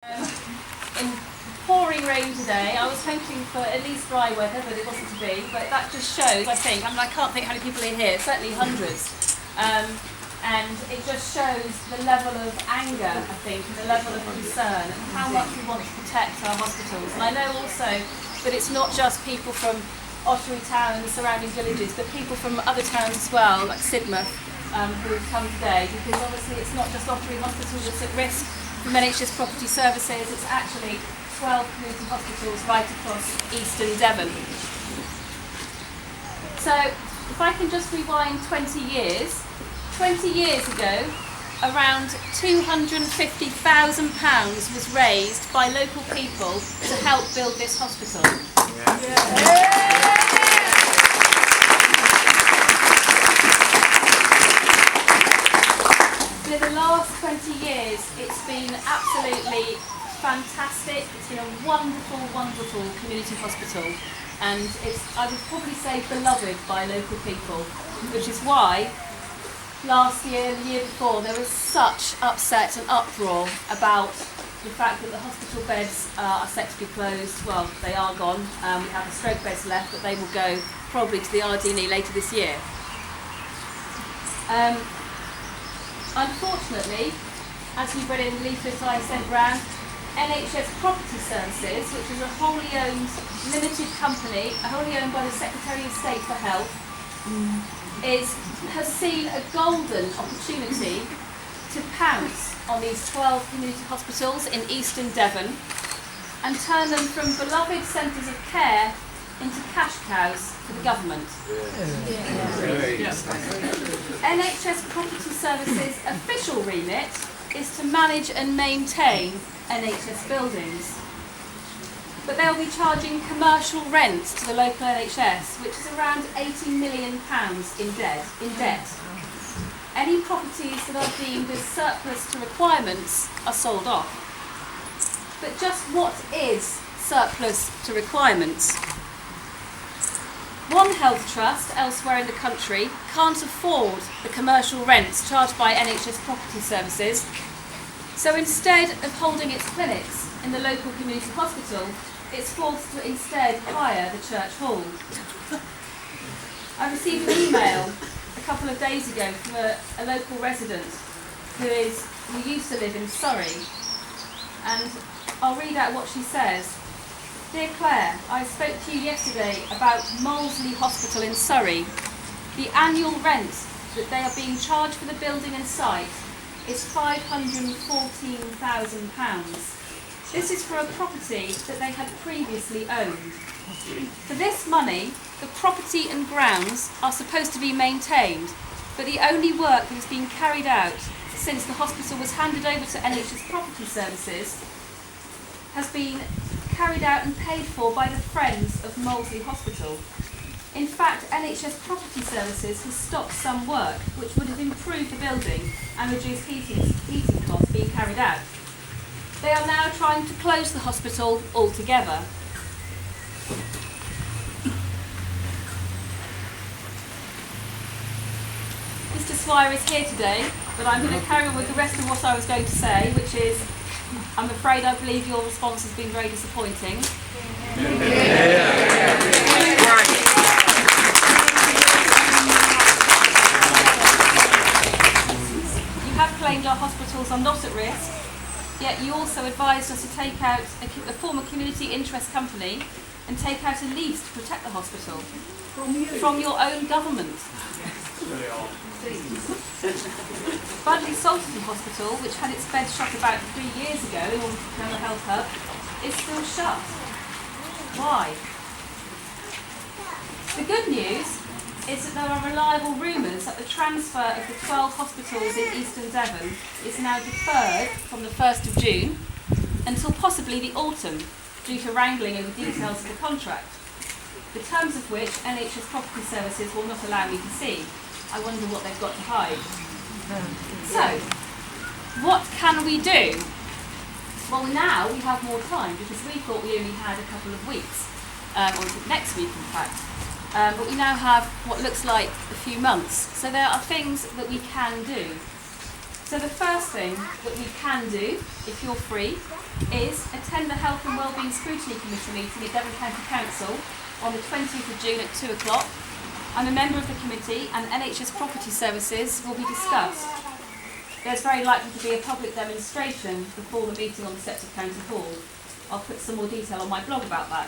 In pouring rain today, I was hoping for at least dry weather, but it wasn't to be. But that just shows, I think, I can't think how many people are here, certainly hundreds. And it just shows the level of anger, I think, and the level of concern, and how much we want to protect our hospitals. And I know also that it's not just people from Ottery Town and the surrounding villages, but people from other towns as well, like Sidmouth, who have come today, because obviously it's not just Ottery Hospital that's at risk from NHS Property Services, it's actually 12 community hospitals right across eastern Devon. So if I can just rewind 20 years, 20 years ago, around £250,000 was raised by local people to help build this hospital. For the last 20 years, it's been absolutely fantastic. It's been a wonderful, wonderful community hospital, and it's, I would probably say, beloved by local people, which is why last year, the year before, there was such upset and uproar about the fact that the hospital beds are set to be closed. Well, they are gone. We have the stroke beds left, but they will go probably to the RD&E later this year. Unfortunately, as you've read in the leaflet I sent round, NHS Property Services, which is a wholly owned limited company, wholly owned by the Secretary of State for Health, has seen a golden opportunity to pounce on these 12 community hospitals in eastern Devon and turn them from beloved centres of care into cash cows for the government. NHS Property Services' official remit is to manage and maintain NHS buildings. But they'll be charging commercial rent to the local NHS, which is around £80 million in debt. Any properties that are deemed as surplus to requirements are sold off. But just what is surplus to requirements? One health trust elsewhere in the country can't afford the commercial rents charged by NHS Property Services, so instead of holding its clinics in the local community hospital, it's forced to instead hire the church hall. I received an email a couple of days ago from a local resident who used to live in Surrey, and I'll read out what she says. Dear Claire, I spoke to you yesterday about Molesley Hospital in Surrey. The annual rent that they are being charged for the building and site is £514,000. This is for a property that they had previously owned. For this money, the property and grounds are supposed to be maintained, but the only work that has been carried out since the hospital was handed over to NHS Property Services has been carried out and paid for by the Friends of Molesley Hospital. In fact, NHS Property Services has stopped some work which would have improved the building and reduced heating costs being carried out. They are now trying to close the hospital altogether. Mr. Swire is here today, but I'm going to carry on with the rest of what I was going to say, which is, I'm afraid I believe your response has been very disappointing. You have claimed our hospitals are not at risk, yet you also advised us to take out a former community interest company and take out a lease to protect the hospital from your own government. Budley Salterton Hospital, which had its beds shut about 3 years ago in order to become a health hub, is still shut. Why? The good news is that there are reliable rumours that the transfer of the 12 hospitals in eastern Devon is now deferred from the 1st of June until possibly the autumn, due to wrangling over details of the contract, the terms of which NHS Property Services will not allow me to see. I wonder what they've got to hide. So, what can we do? Well, now we have more time, because we thought we only had a couple of weeks, or next week in fact. But we now have what looks like a few months. So there are things that we can do. So the first thing that we can do, if you're free, is attend the Health and Wellbeing Scrutiny Committee meeting at Devon County Council on the 20th of June at 2 o'clock. I'm a member of the committee and NHS property services will be discussed. There's very likely to be a public demonstration before the meeting on the steps of County Hall. I'll put some more detail on my blog about that.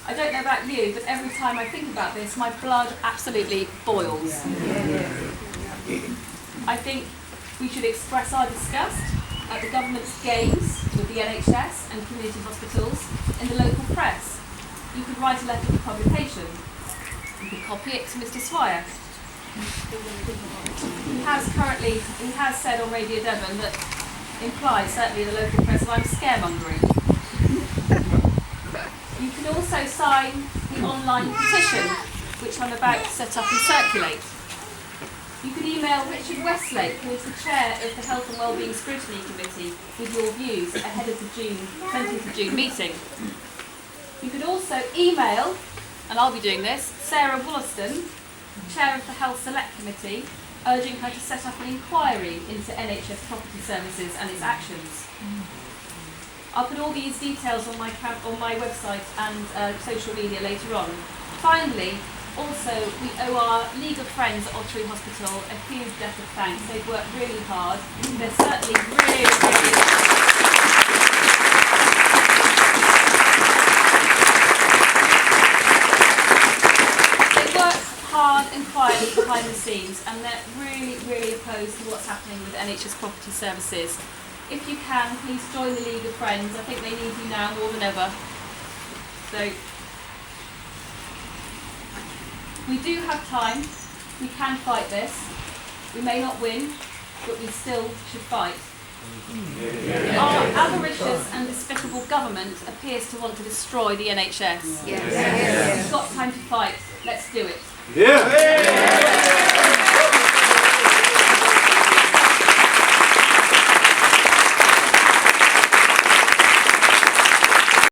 I don't know about you, but every time I think about this, my blood absolutely boils. I think we should express our disgust at the government's games with the NHS and community hospitals in the local press. You could write a letter for publication. You could copy it to Mr. Swire. He has said on Radio Devon that implies, certainly in the local press, that I'm scaremongering. You can also sign the online petition, which I'm about to set up and circulate. You can email Richard Westlake, who is the chair of the Health and Wellbeing Scrutiny Committee, with your views ahead of the 20th of June meeting. You could also email, and I'll be doing this, Sarah Wollaston, chair of the Health Select Committee, urging her to set up an inquiry into NHS property services and its actions. I'll put all these details on my website and social media later on. Finally, also, we owe our legal friends at Ottery Hospital a huge debt of thanks. They've worked really hard. They're certainly They work hard and quietly behind the scenes, and they're really opposed to what's happening with NHS property services. If you can, please join the League of Friends. I think they need you now more than ever. So, we do have time. We can fight this. We may not win, but we still should fight. Our avaricious and despicable government appears to want to destroy the NHS. We've got time to fight. Let's do it.